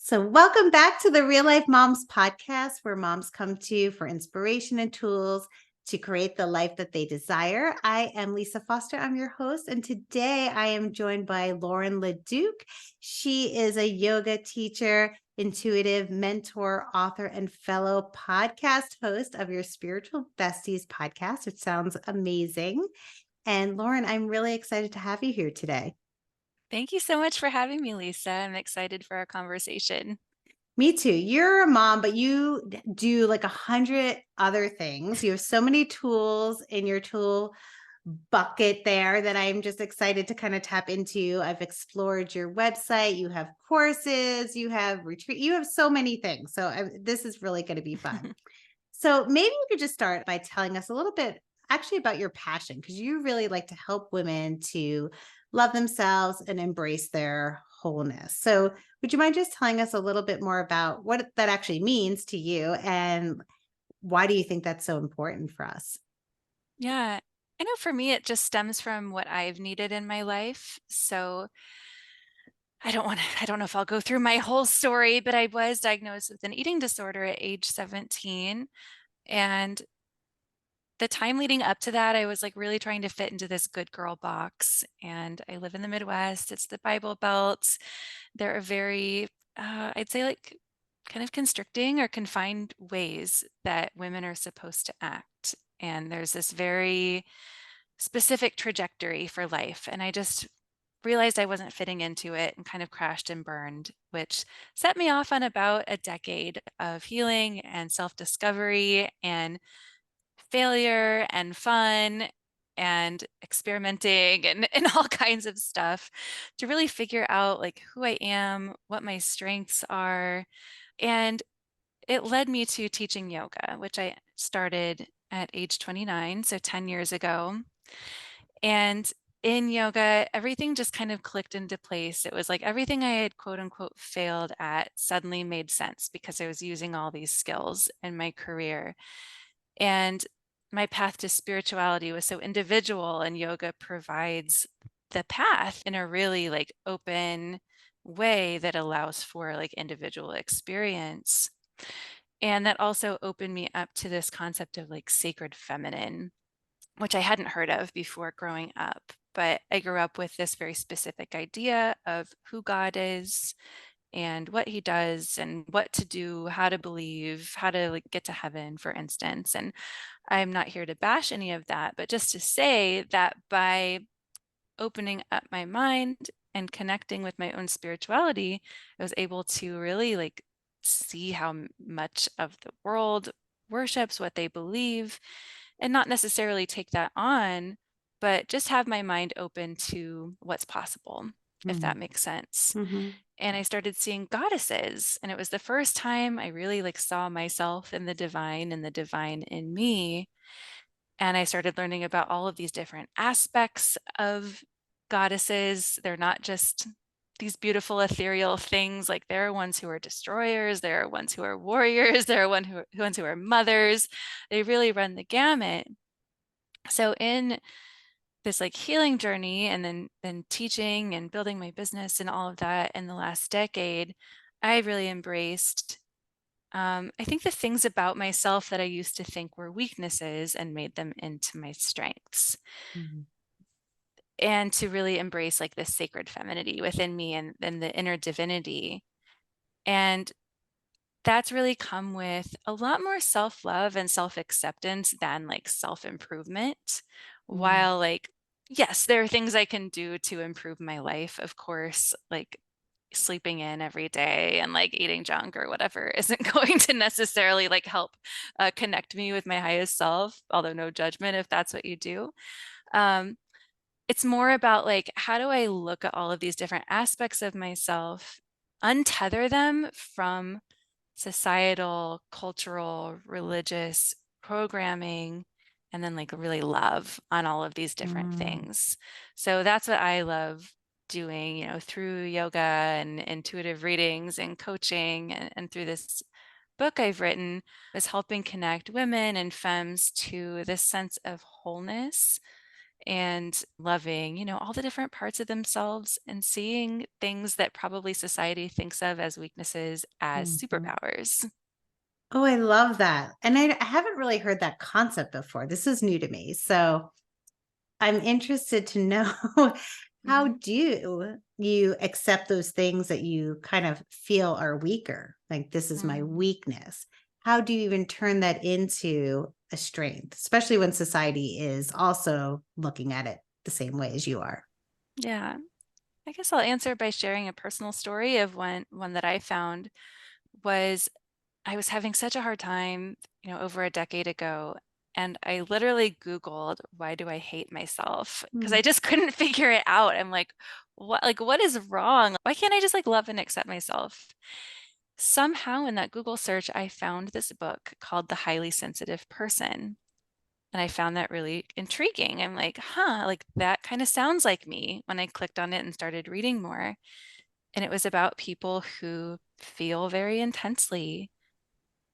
So, welcome back to the Real Life Momz podcast, where moms come to you for inspiration and tools to create the life that they desire. I am Lisa Foster. I'm your host. And today I am joined by Lauren Leduc. She is a yoga teacher, intuitive mentor, author, and fellow podcast host of your Spiritual Besties podcast, which sounds amazing. And Lauren, I'm really excited to have you here today. Thank you so much for having me, Lisa. I'm excited for our conversation. Me too. You're a mom, but you do like 100 other things. You have so many tools in your tool bucket there that I'm just excited to kind of tap into. I've explored your website. You have courses, you have retreat, you have so many things. So this is really going to be fun. So maybe you could just start by telling us a little bit actually about your passion, because you really like to help women to love themselves and embrace their wholeness. So would you mind just telling us a little bit more about what that actually means to you and why do you think that's so important for us? Yeah, I know for me, it just stems from what I've needed in my life. So I don't know if I'll go through my whole story, but I was diagnosed with an eating disorder at age 17. And the time leading up to that, I was like really trying to fit into this good girl box. And I live in the Midwest, it's the Bible Belt. There are very, I'd say, like kind of constricting or confined ways that women are supposed to act. And there's this very specific trajectory for life. And I just realized I wasn't fitting into it and kind of crashed and burned, which set me off on about a decade of healing and self discovery and failure and fun and experimenting and all kinds of stuff to really figure out like who I am, what my strengths are. And it led me to teaching yoga, which I started at age 29, so 10 years ago. And in yoga, everything just kind of clicked into place. It was like everything I had quote unquote failed at suddenly made sense because I was using all these skills in my career. And my path to spirituality was so individual, and yoga provides the path in a really like open way that allows for like individual experience. And that also opened me up to this concept of like sacred feminine, which I hadn't heard of before growing up. But I grew up with this very specific idea of who God is and what he does and what to do, how to believe, how to like get to heaven, for instance. And I'm not here to bash any of that, but just to say that by opening up my mind and connecting with my own spirituality, I was able to really like see how much of the world worships what they believe and not necessarily take that on, but just have my mind open to what's possible, if that makes sense. Mm-hmm. And I started seeing goddesses, and it was the first time I really like saw myself in the divine and the divine in me. And I started learning about all of these different aspects of goddesses. They're not just these beautiful ethereal things. Like there are ones who are destroyers, there are ones who are warriors, there are ones who are mothers. They really run the gamut. So in this like healing journey and then teaching and building my business and all of that in the last decade, I really embraced I think the things about myself that I used to think were weaknesses and made them into my strengths. Mm-hmm. And to really embrace like this sacred femininity within me and the inner divinity. And that's really come with a lot more self-love and self-acceptance than like self-improvement. While like, yes, there are things I can do to improve my life, of course, like sleeping in every day and like eating junk or whatever isn't going to necessarily like help connect me with my highest self, although no judgment if that's what you do. Um, it's more about like, how do I look at all of these different aspects of myself, untether them from societal, cultural, religious programming, and then like really love on all of these different Mm-hmm. things. So that's what I love doing, through yoga and intuitive readings and coaching and through this book I've written is helping connect women and femmes to this sense of wholeness and loving, all the different parts of themselves and seeing things that probably society thinks of as weaknesses as Mhm. superpowers. Oh, I love that. And I haven't really heard that concept before. This is new to me. So I'm interested to know how Mhm. do you accept those things that you kind of feel are weaker? Like, this is my Mm. weakness. How do you even turn that into a strength, especially when society is also looking at it the same way as you are? Yeah. I guess I'll answer by sharing a personal story of one that I found was I was having such a hard time, over a decade ago, and I literally Googled, "Why do I hate myself?" Because I Mm, just couldn't figure it out. I'm what is wrong? Why can't I just like love and accept myself? Somehow in that Google search, I found this book called The Highly Sensitive Person. And I found that really intriguing. I'm like, huh, like that kind of sounds like me when I clicked on it and started reading more. And it was about people who feel very intensely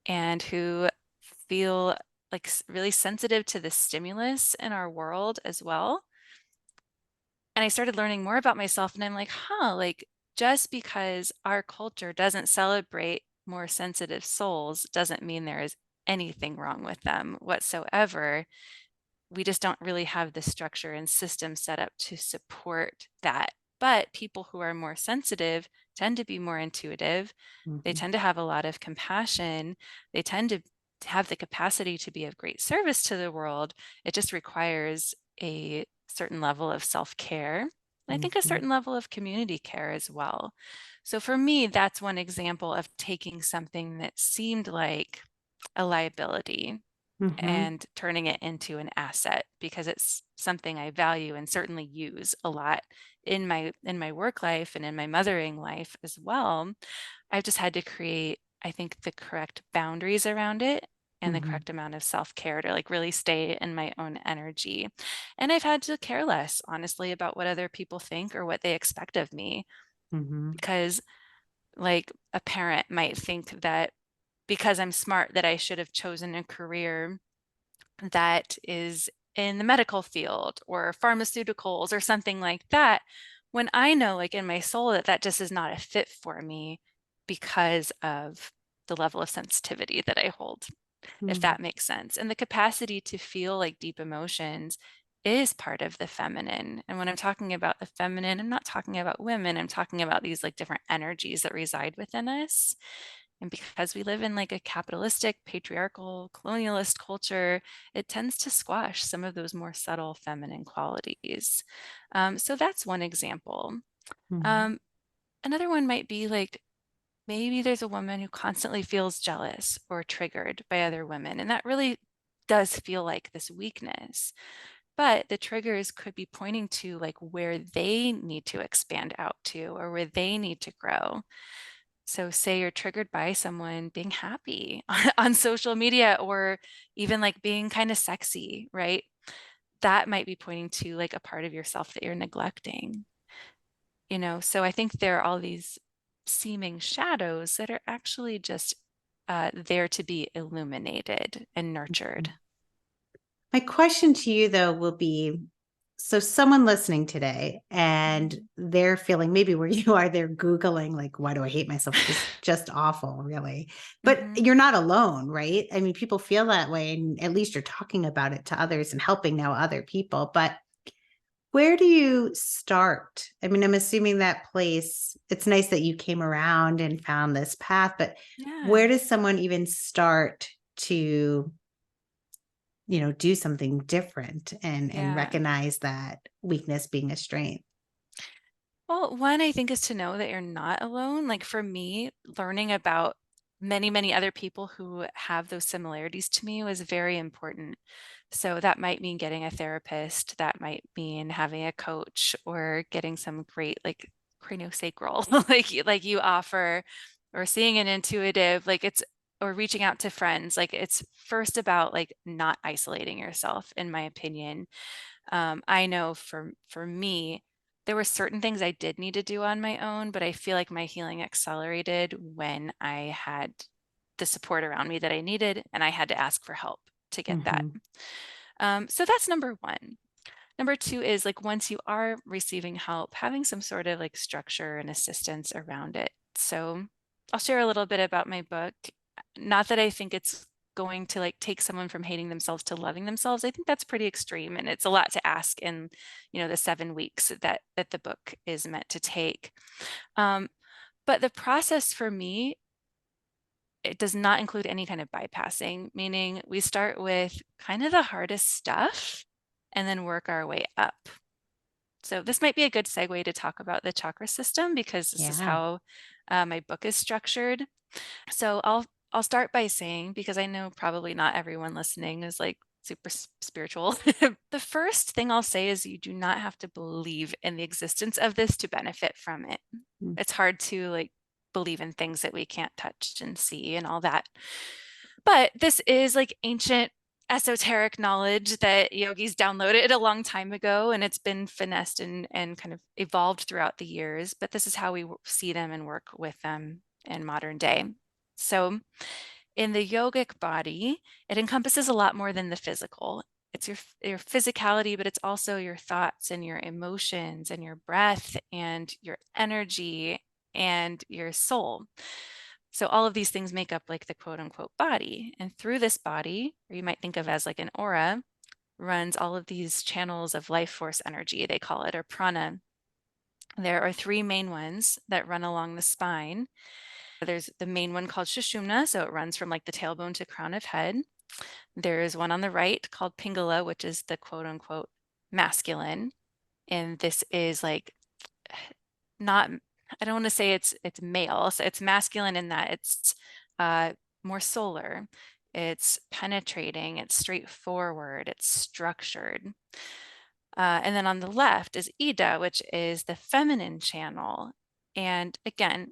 and who feel like really sensitive to the stimulus in our world as well. And I started learning more about myself, and I'm like, huh, like just because our culture doesn't celebrate more sensitive souls doesn't mean there is anything wrong with them whatsoever. We just don't really have the structure and system set up to support that. But people who are more sensitive tend to be more intuitive. They mhm, tend to have a lot of compassion. They tend to have the capacity to be of great service to the world. It just requires a certain level of self care. And I think a mhm, certain level of community care as well. So for me, that's one example of taking something that seemed like a liability mhm, and turning it into an asset because it's something I value and certainly use a lot in my work life and in my mothering life as well. I've just had to create, I think, the correct boundaries around it and the mhm, correct amount of self-care to like really stay in my own energy. And I've had to care less, honestly, about what other people think or what they expect of me mhm, because like a parent might think that because I'm smart that I should have chosen a career that is in the medical field or pharmaceuticals or something like that, when I know, like in my soul, that that just is not a fit for me because of the level of sensitivity that I hold, if mm, that makes sense. And the capacity to feel like deep emotions is part of the feminine. And when I'm talking about the feminine, I'm not talking about women, I'm talking about these like different energies that reside within us. And because we live in like a capitalistic, patriarchal, colonialist culture, it tends to squash some of those more subtle feminine qualities. So that's one example. mhm, Um, Another one might be like maybe there's a woman who constantly feels jealous or triggered by other women, and that really does feel like this weakness. But the triggers could be pointing to like where they need to expand out to or where they need to grow. So say you're triggered by someone being happy on social media or even like being kind of sexy, right? That might be pointing to like a part of yourself that you're neglecting, So I think there are all these seeming shadows that are actually just there to be illuminated and nurtured. mhm. My question to you, though, will be, so someone listening today and Mhm. they're feeling maybe where you are, they're Googling, like, why do I hate myself? Which is just awful, really. But Mhm. you're not alone, right? I mean, people feel that way, and at least you're talking about it to others and helping now other people. But where do you start? I mean, I'm assuming that place, it's nice that you came around and found this path, but Yeah. where does someone even start to do something different and Yeah. recognize that weakness being a strength? Well, one, I think, is to know that you're not alone. Like for me, learning about many, many other people who have those similarities to me was very important. So that might mean getting a therapist, that might mean having a coach or getting some great like craniosacral like you offer or seeing an intuitive, like it's or reaching out to friends. Like it's first about like not isolating yourself, in my opinion. I know for me, there were certain things I did need to do on my own, but I feel like my healing accelerated when I had the support around me that I needed, and I had to ask for help to get that. Mhm, So that's number one. Number two is like once you are receiving help, having some sort of like structure and assistance around it. So I'll share a little bit about my book. Not that I think it's going to like take someone from hating themselves to loving themselves. I think that's pretty extreme, and it's a lot to ask in, the 7 weeks that the book is meant to take. But the process for me, it does not include any kind of bypassing, meaning we start with kind of the hardest stuff and then work our way up. So this might be a good segue to talk about the chakra system, because this is Yeah. how my book is structured. So I'll start by saying, because I know probably not everyone listening is like super spiritual. The first thing I'll say is you do not have to believe in the existence of this to benefit from it. Mm. It's hard to like believe in things that we can't touch and see and all that. But this is like ancient esoteric knowledge that yogis downloaded a long time ago, and it's been finessed and kind of evolved throughout the years. But this is how we see them and work with them in modern day. So in the yogic body, it encompasses a lot more than the physical. It's your physicality, but it's also your thoughts and your emotions and your breath and your energy and your soul. So all of these things make up like the quote unquote body. And through this body, or you might think of as like an aura, runs all of these channels of life force energy, they call it, or prana. There are three main ones that run along the spine. There's the main one called Sushumna, so it runs from like the tailbone to crown of head. There's one on the right called Pingala, which is the quote unquote masculine. And this is like not, I don't want to say it's male. So it's masculine in that it's more solar, it's penetrating, it's straightforward, it's structured. And then on the left is Ida, which is the feminine channel. And again,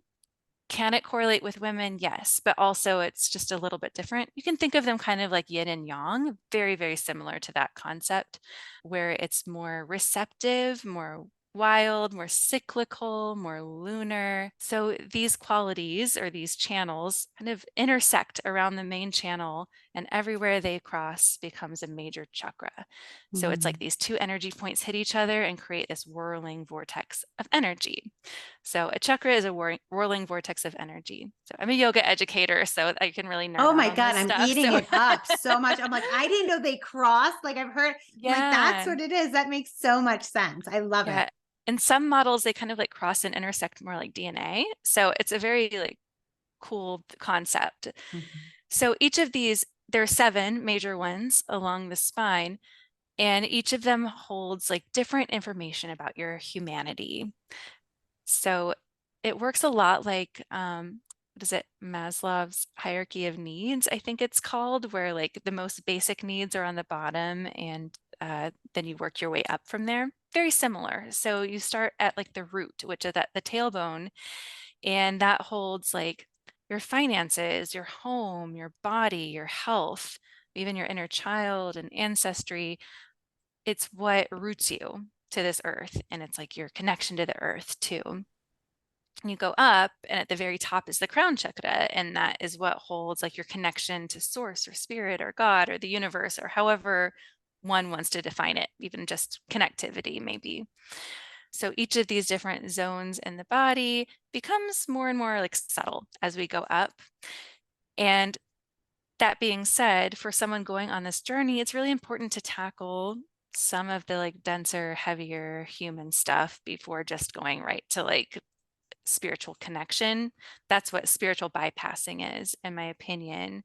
can it correlate with women? Yes, but also it's just a little bit different. You can think of them kind of like yin and yang, very, very similar to that concept, where it's more receptive, more wild, more cyclical, more lunar. So these qualities or these channels kind of intersect around the main channel, and everywhere they cross becomes a major chakra. So it's like Mm. these two energy points hit each other and create this whirling vortex of energy. So a chakra is a whirling vortex of energy. So I'm a yoga educator, so I can really nerd Oh out my on God, this I'm stuff. eating So it up so much. I'm like, I didn't know they crossed. Like I've heard, I'm like, that's yeah, what it is. That makes so much sense. I love it. yeah. In some models, they kind of like cross and intersect more like DNA. So it's a very like cool concept. Mhm. So each of these, there are 7 major ones along the spine, and each of them holds like different information about your humanity. So it works a lot like, what is it? Maslow's hierarchy of needs, I think it's called, where like the most basic needs are on the bottom, and then you work your way up from there. Very similar. So you start at like the root, which is at the tailbone, and that holds like your finances, your home, your body, your health, even your inner child and ancestry. It's what roots you to this earth, and it's like your connection to the earth too. You go up, and at the very top is the crown chakra, and that is what holds like your connection to source or spirit or God or the universe, or however one wants to define it, even just connectivity maybe. So each of these different zones in the body becomes more and more like subtle as we go up. And that being said, for someone going on this journey, it's really important to tackle some of the like denser, heavier human stuff before just going right to like spiritual connection. That's what spiritual bypassing is, in my opinion.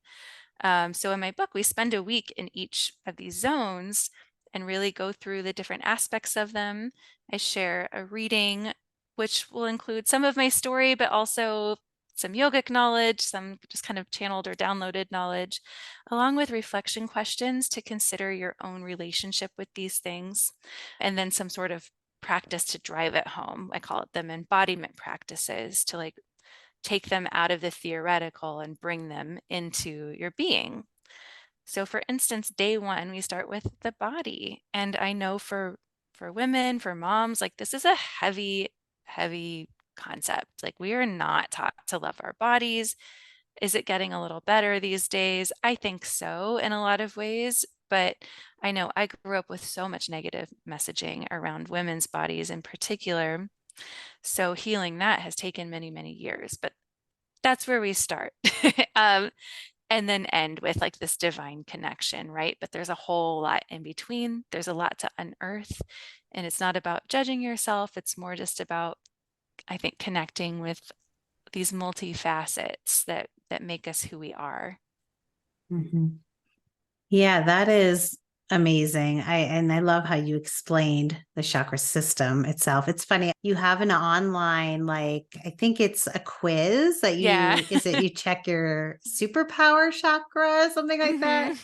So in my book, we spend a week in each of these zones and really go through the different aspects of them. I share a reading, which will include some of my story, but also some yogic knowledge, some just kind of channeled or downloaded knowledge, along with reflection questions to consider your own relationship with these things, and then some sort of practice to drive it home. I call it them embodiment practices to like take them out of the theoretical and bring them into your being. So for instance, day 1, we start with the body. And I know for women, for moms, like this is a heavy, heavy concept. Like we are not taught to love our bodies. Is it getting a little better these days? I think so in a lot of ways, but I know I grew up with so much negative messaging around women's bodies in particular. So healing that has taken many, many years, but that's where we start. um, and then end with like this divine connection, right? But there's a whole lot in between. There's a lot to unearth. And it's not about judging yourself. It's more just about, I think, connecting with these multifacets that make us who we are. Mhm. Yeah, that is amazing. I love how you explained the chakra system itself. It's funny. You have an online, like, I think it's a quiz that Yeah. you check your superpower chakra, something like that.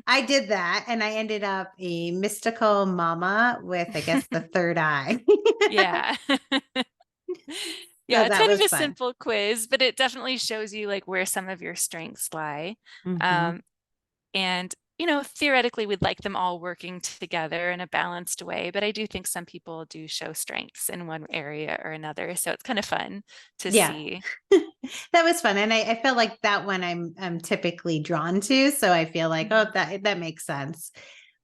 I did that and I ended up a mystical mama with, I guess, the third eye. Yeah. So Yeah, it's that kind of was a fun. simple quiz, but it definitely shows you like where some of your strengths lie. Mhm. Um, and theoretically, we'd like them all working together in a balanced way, but I do think some people do show strengths in one area or another. So it's kind of fun to Yeah. see. That was fun. And I feel like that one I'm typically drawn to. So I feel like, oh, that makes sense.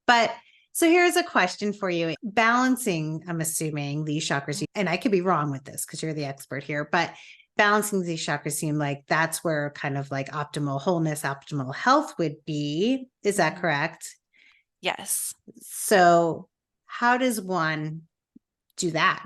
But so here's a question for you. Balancing, I'm assuming these chakras, and I could be wrong with this because you're the expert here, but balancing these chakras seem like that's where kind of like optimal wholeness, optimal health would be. Is that Mhm. correct? Yes. So how does one do that?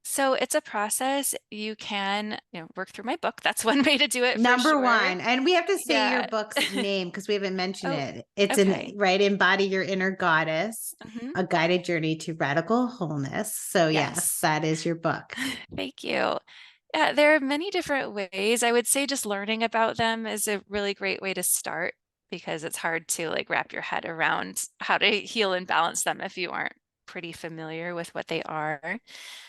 So it's a process. You can, work through my book. That's one way to do it for Number sure. one, and we have to say your Yeah. book's name because we haven't mentioned Oh, it. It's okay. Embody Your Inner Goddess, Hmm. a guided journey to radical wholeness. So yes, Yes. that is your book. Thank you. Yeah, there are many different ways. I would say just learning about them is a really great way to start because it's hard to like wrap your head around how to heal and balance them if you aren't pretty familiar with what they are.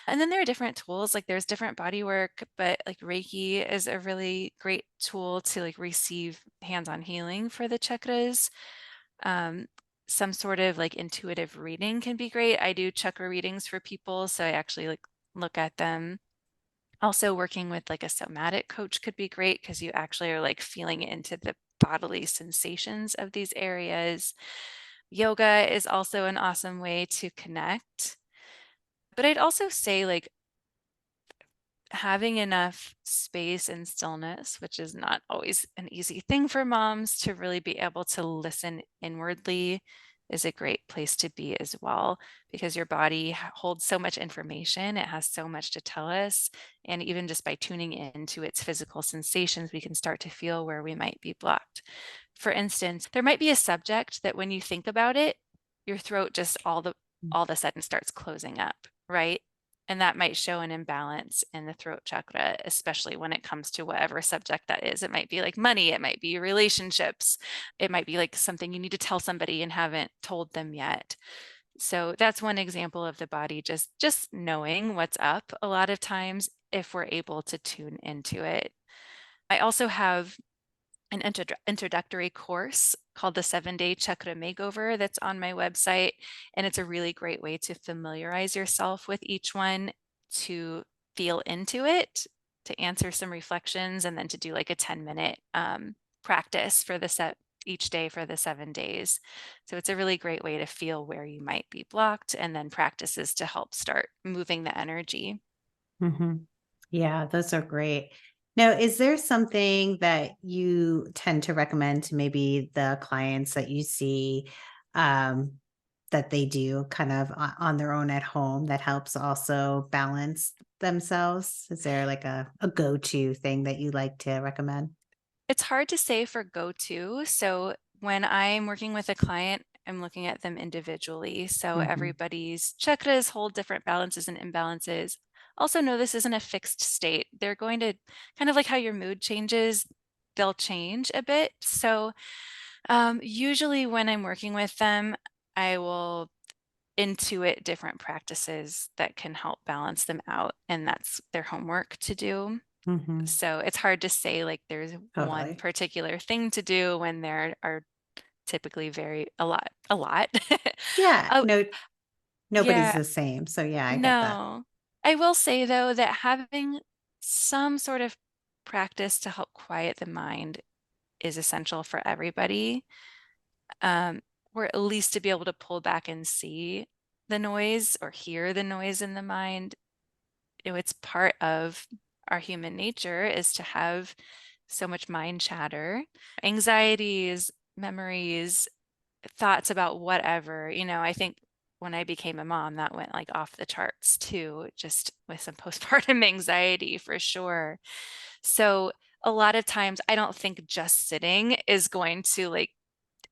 And then there are different tools, like there's different body work, but like Reiki is a really great tool to like receive hands-on healing for the chakras. Um, some sort of like intuitive reading can be great. I do chakra readings for people, so I actually like look at them. Also, working with like a somatic coach could be great because you actually are like feeling into the bodily sensations of these areas. Yoga is also an awesome way to connect. But I'd also say like having enough space and stillness, which is not always an easy thing for moms to really be able to listen inwardly, is a great place to be as well, because your body holds so much information. It has so much to tell us. And even just by tuning into its physical sensations, we can start to feel where we might be blocked. For instance, there might be a subject that when you think about it, your throat just all of a sudden starts closing up, right? And that might show an imbalance in the throat chakra, especially when it comes to whatever subject that is. It might be like money, it might be relationships, it might be like something you need to tell somebody and haven't told them yet. So that's one example of the body just knowing what's up a lot of times if we're able to tune into it. I also have an introductory course called the 7-Day Chakra Makeover that's on my website. And it's a really great way to familiarize yourself with each one, to feel into it, to answer some reflections, and then to do like a 10-minute practice for the set each day for the 7 days. So it's a really great way to feel where you might be blocked and then practices to help start moving the energy. Mhm. Yeah, those are great. Now, is there something that you tend to recommend to maybe the clients that you see um, that they do kind of on their own at home that helps also balance themselves? Is there like a go-to thing that you like to recommend? It's hard to say for go-to. So when I'm working with a client, I'm looking at them individually. So Hmm. everybody's chakras hold different balances and imbalances. Also, know this isn't a fixed state. They're going to kind of like how your mood changes, they'll change a bit. So usually when I'm working with them, I will intuit different practices that can help balance them out. And that's their homework to do. Hmm. So it's hard to say like there's one Totally. particular thing to do when there are typically a lot. Yeah. Oh, No, nobody's yeah, the same. So yeah, I get that. no. I will say though that having some sort of practice to help quiet the mind is essential for everybody. or at least to be able to pull back and see the noise or hear the noise in the mind. It's part of our human nature is to have so much mind chatter, anxieties, memories, thoughts about whatever. I think when I became a mom, that went like off the charts too, just with some postpartum anxiety for sure. So a lot of times I don't think just sitting is going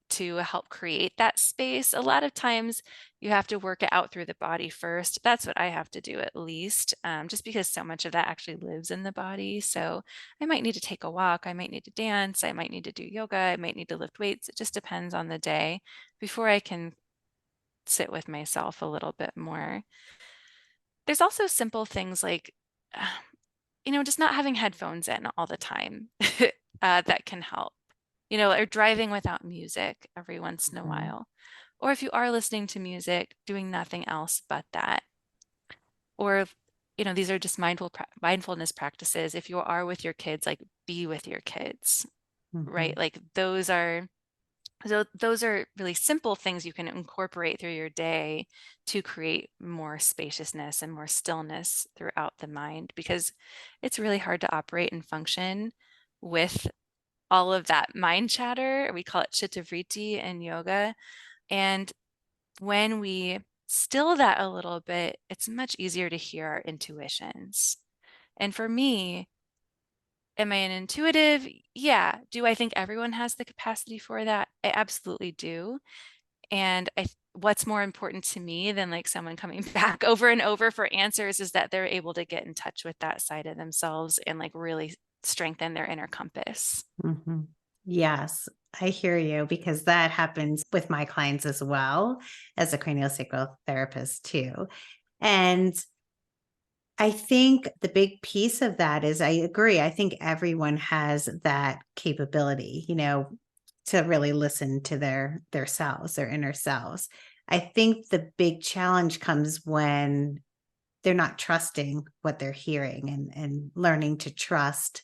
to help create that space. A lot of times you have to work it out through the body first. That's what I have to do at least, just because so much of that actually lives in the body. So I might need to take a walk. I might need to dance. I might need to do yoga. I might need to lift weights. It just depends on the day before I can sit with myself a little bit more. There's also simple things like, uh, just not having headphones in all the time that can help, or driving without music every once in a Mhm. while. Or if you are listening to music, doing nothing else but that. Or, these are just mindfulness practices. If you are with your kids, like be with your kids, right? Mhm. Like those are really simple things you can incorporate through your day to create more spaciousness and more stillness throughout the mind, because it's really hard to operate and function with all of that mind chatter. We call it chitta in yoga. And when we still that a little bit, it's much easier to hear our intuitions. And for me, am I an intuitive? Yeah. Do I think everyone has the capacity for that? I absolutely do. And what's more important to me than like someone coming back over and over for answers is that they're able to get in touch with that side of themselves and like really strengthen their inner compass. Mhm. Yes, I hear you because that happens with my clients as well as a craniosacral therapist too. And I think the big piece of that is I agree. I think everyone has that capability, to really listen to their selves, their inner selves. I think the big challenge comes when they're not trusting what they're hearing and learning to trust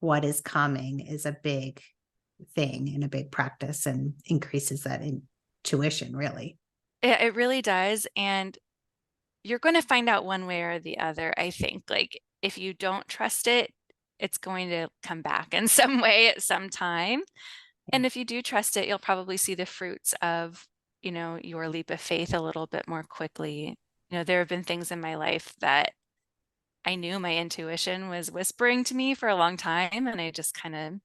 what is coming is a big thing and a big practice and increases that intuition really. It really does. And you're going to find out one way or the other. I think like if you don't trust it, it's going to come back in some way at some time. And if you do trust it, you'll probably see the fruits of, your leap of faith a little bit more quickly. There have been things in my life that I knew my intuition was whispering to me for a long time, and I just kind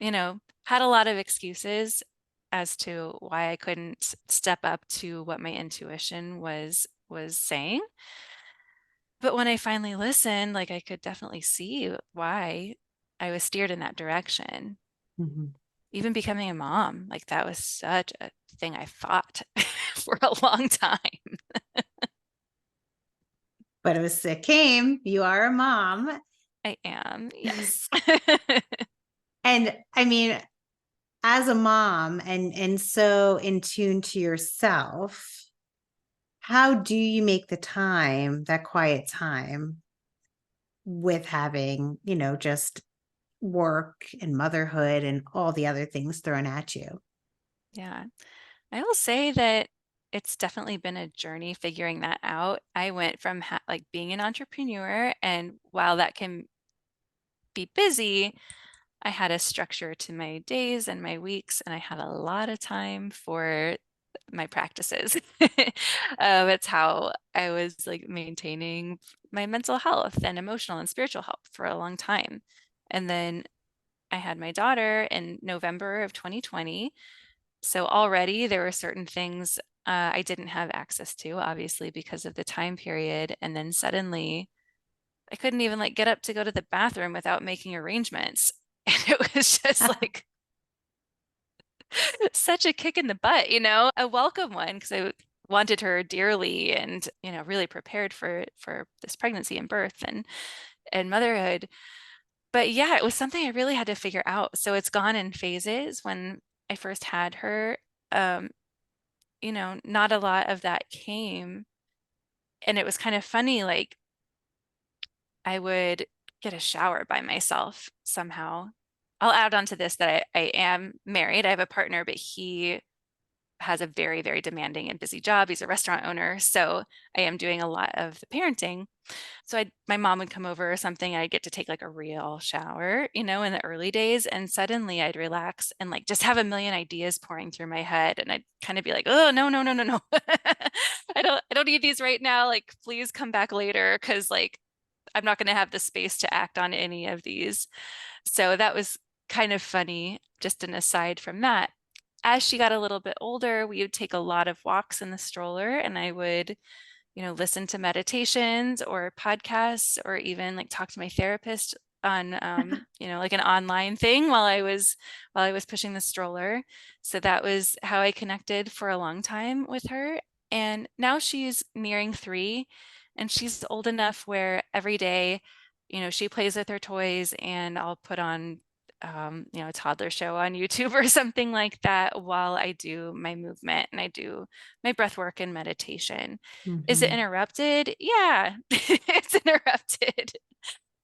of, had a lot of excuses as to why I couldn't step up to what my intuition was saying. But when I finally listened, like I could definitely see why I was steered in that direction. Mhm. Even becoming a mom, like that was such a thing I fought for a long time. But it came, you are a mom. I am, yes. And I mean, as a mom and so in tune to yourself, how do you make the time, that quiet time with having, just work and motherhood and all the other things thrown at you? Yeah. I will say that it's definitely been a journey figuring that out. I went from like being an entrepreneur, and while that can be busy, I had a structure to my days and my weeks, and I had a lot of time for my practices. It's how I was like maintaining my mental health and emotional and spiritual health for a long time. And then I had my daughter in November of 2020. So already there were certain things I didn't have access to, obviously, because of the time period. And then suddenly I couldn't even like get up to go to the bathroom without making arrangements. And it was just like such a kick in the butt, a welcome one because I wanted her dearly and, really prepared for this pregnancy and birth and motherhood. But yeah, it was something I really had to figure out. So it's gone in phases. When I first had her, um, not a lot of that came. And it was kind of funny, like I would get a shower by myself somehow. I'll add on to this that I am married. I have a partner, but he has a very, very demanding and busy job. He's a restaurant owner. So I am doing a lot of the parenting. So my mom would come over or something. I'd get to take like a real shower, in the early days. And suddenly I'd relax and like just have a million ideas pouring through my head. And I'd kind of be like, oh, no, no, no, no, no. I don't need these right now. Like, please come back later. Cause like, I'm not going to have the space to act on any of these. So that was kind of funny, just an aside from that. As she got a little bit older, we would take a lot of walks in the stroller, and I would, listen to meditations or podcasts, or even like talk to my therapist on, like an online thing while I was pushing the stroller. So that was how I connected for a long time with her. And now she's nearing 3, and she's old enough where every day, she plays with her toys, and I'll put on a toddler show on YouTube or something like that while I do my movement and I do my breath work and meditation. Is it Mhm. interrupted? Yeah, it's interrupted,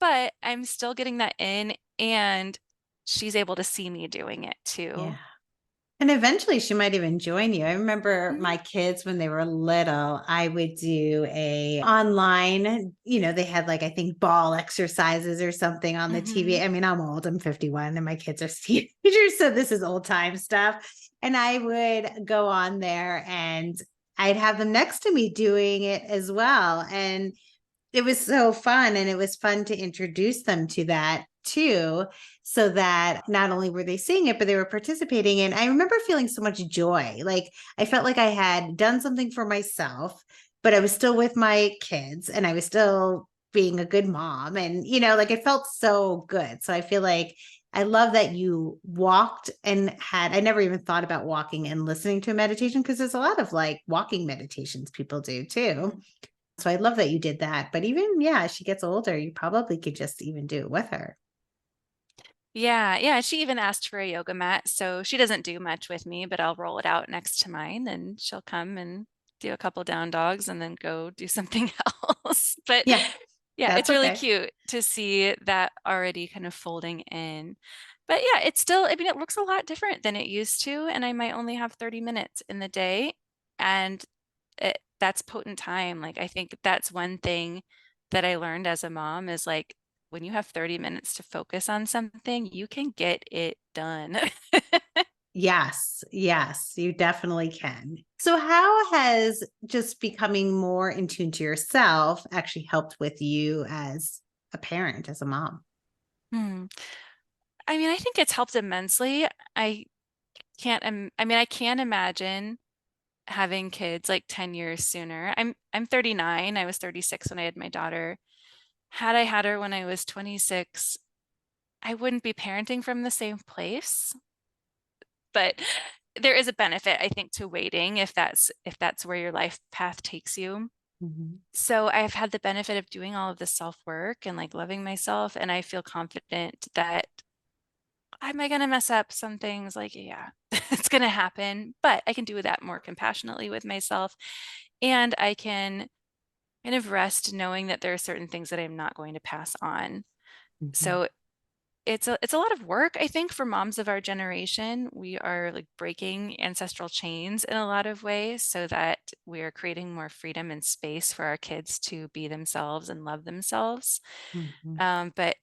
but I'm still getting that in, and she's able to see me doing it Yeah. too. And eventually she might even join you. I remember Mhm. my kids when they were little, I would do a online, they had like I think ball exercises or something on the TV. Mhm. I mean, I'm old, I'm 51 and my kids are teenagers, so this is old time stuff. And I would go on there and I'd have them next to me doing it as well. And it was so fun, and it was fun to introduce them to that too, so that not only were they seeing it, but they were participating. And I remember feeling so much joy. Like I felt like I had done something for myself, but I was still with my kids and I was still being a good mom. And, like it felt so good. So I feel like I love that you walked and I never even thought about walking and listening to a meditation, because there's a lot of like walking meditations people do too. So I love that you did that. But even, yeah, as she gets older, you probably could just even do it with her. Yeah, yeah. She even asked for a yoga mat. So she doesn't do much with me, but I'll roll it out next to mine, and she'll come and do a couple down dogs and then go do something else. But Yeah, yeah, that's it's really okay. cute to see that already kind of folding in. But yeah, it's still, I mean, it looks a lot different than it used to. And I might only have 30 minutes in the day. And that's potent time. Like, I think that's one thing that I learned as a mom is like, when you have 30 minutes to focus on something, you can get it done. Yes, yes, you definitely can. So, how has just becoming more in tune to yourself actually helped with you as a parent, as a mom? Hmm. I mean, I think it's helped immensely. I can imagine having kids like 10 years sooner. I'm 39. I was 36 when I had my daughter. Had I had her when I was 26, I wouldn't be parenting from the same place. But there is a benefit, I think, to waiting if that's where your life path takes you. Mhm. So I've had the benefit of doing all of this self-work and like loving myself, and I feel confident that am I gonna mess up some things? Like, yeah, it's gonna happen, but I can do that more compassionately with myself. And I can kind of rest knowing that there are certain things that I'm not going to pass on. Mhm. So it's a lot of work, I think, for moms of our generation. We are like breaking ancestral chains in a lot of ways so that we are creating more freedom and space for our kids to be themselves and love themselves. Mhm. But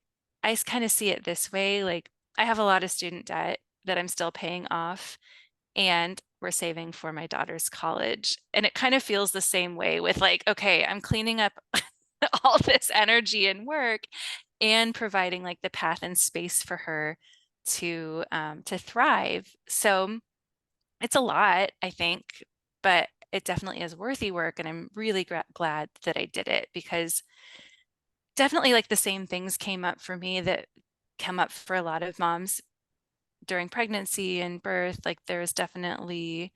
I kind of see it this way. Like, I have a lot of student debt that I'm still paying off, and we're saving for my daughter's college. And it kind of feels the same way with like, okay, I'm cleaning up all this energy and work and providing like the path and space for her to thrive. So it's a lot, I think, but it definitely is worthy work. And I'm really glad that I did it, because definitely like the same things came up for me that come up for a lot of moms during pregnancy and birth. Like, there's definitely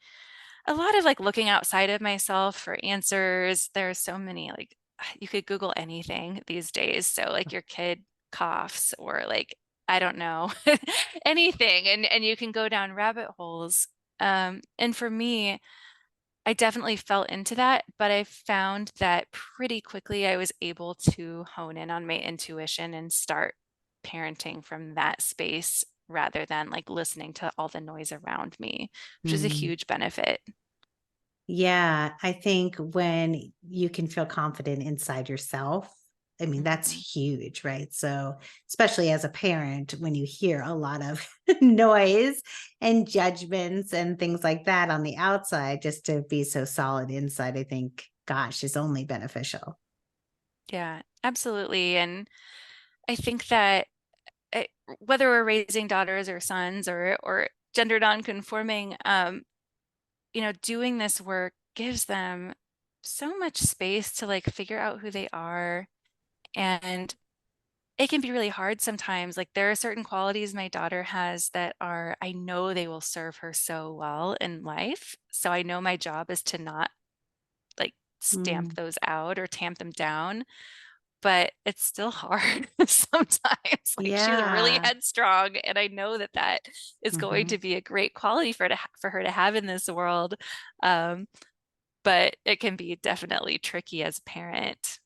a lot of like looking outside of myself for answers. There's so many like you could Google anything these days. So like your kid coughs, or like, I don't know, anything, and you can go down rabbit holes. And for me, I definitely fell into that, but I found that pretty quickly I was able to hone in on my intuition and start parenting from that space rather than like listening to all the noise around me, which is a Mm. huge benefit. Yeah, I think when you can feel confident inside yourself, I mean, that's Mhm. huge, right? So, especially as a parent, when you hear a lot of noise and judgments and things like that on the outside, just to be so solid inside, I think, gosh, is only beneficial. Yeah, absolutely. And I think that it, whether we're raising daughters or sons or gender nonconforming, doing this work gives them so much space to like figure out who they are. And it can be really hard sometimes. Like there are certain qualities my daughter has that are, I know they will serve her so well in life. So I know my job is to not like stamp Mm, those out or tamp them down, but it's still hard sometimes. Like she's really yeah. headstrong, and I know that that is going Mhm. to be a great quality for her to have in this world. Um, but it can be definitely tricky as a parent.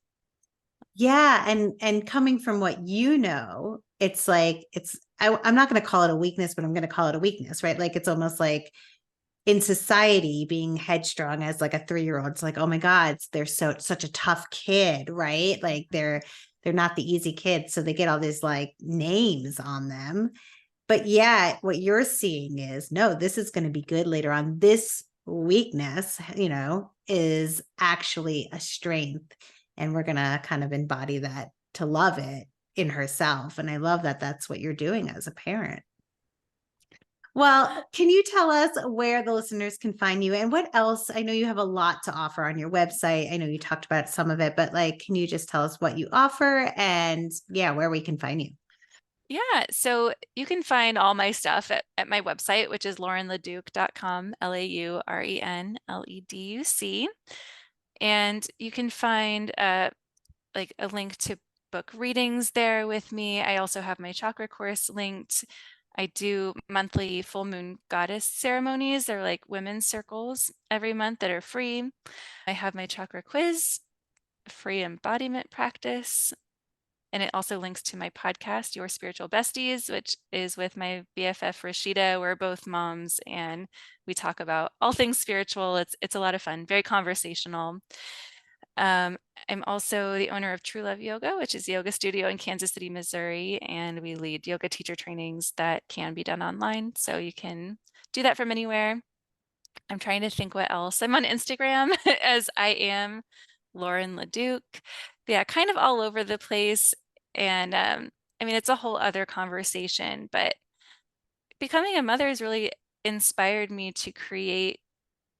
Yeah, and coming from what you know, it's like I'm not going to call it a weakness, but I'm going to call it a weakness, right? Like it's almost like in society being headstrong as like a 3-year-old, it's like, oh my God, they're such a tough kid, right? Like they're not the easy kids. So they get all these like names on them. But yeah, what you're seeing is no, this is going to be good later on. This weakness, is actually a strength. And we're going to kind of embody that to love it in herself. And I love that that's what you're doing as a parent. Well, can you tell us where the listeners can find you and what else? I know you have a lot to offer on your website. I know you talked about some of it, but like, can you just tell us what you offer and yeah, where we can find you? Yeah, so you can find all my stuff at my website, which is laurenleduc.com, LaurenLeduc. And you can find like a link to book readings there with me. I also have my chakra course linked. I do monthly full moon goddess ceremonies. They're like women's circles every month that are free. I have my chakra quiz, free embodiment practice, and it also links to my podcast, Your Spiritual Besties, which is with my BFF Rashida. We're both moms and we talk about all things spiritual. It's a lot of fun, very conversational. Um, I'm also the owner of True Love Yoga, which is a yoga studio in Kansas City, Missouri, and we lead yoga teacher trainings that can be done online. So you can do that from anywhere. I'm trying to think what else. I'm on Instagram as I am Lauren Leduc. Yeah, kind of all over the place. And I mean, it's a whole other conversation, but becoming a mother has really inspired me to create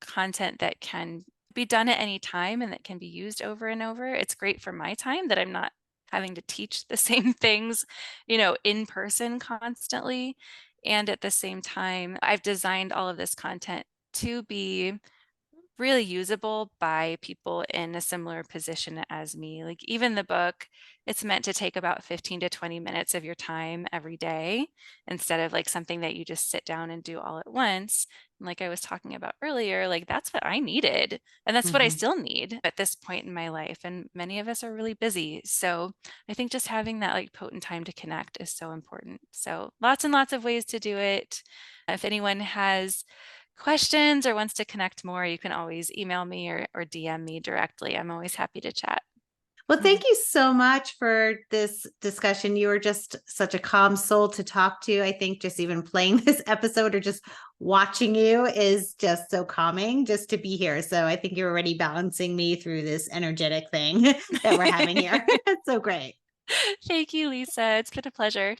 content that can be done at any time and that can be used over and over. It's great for my time that I'm not having to teach the same things, in person constantly. And at the same time, I've designed all of this content to be really usable by people in a similar position as me. Like even the book, it's meant to take about 15 to 20 minutes of your time every day instead of like something that you just sit down and do all at once. And like I was talking about earlier, like that's what I needed. And that's what I Mhm. still need at this point in my life. And many of us are really busy. So I think just having that like potent time to connect is so important. So lots and lots of ways to do it. If anyone has questions or wants to connect more, you can always email me or DM me directly. I'm always happy to chat. Well, thank you so much for this discussion. You are just such a calm soul to talk to. I think just even playing this episode or just watching you is just so calming just to be here. So I think you're already balancing me through this energetic thing that we're having here. It's so great. Thank you, Lisa. It's been a pleasure.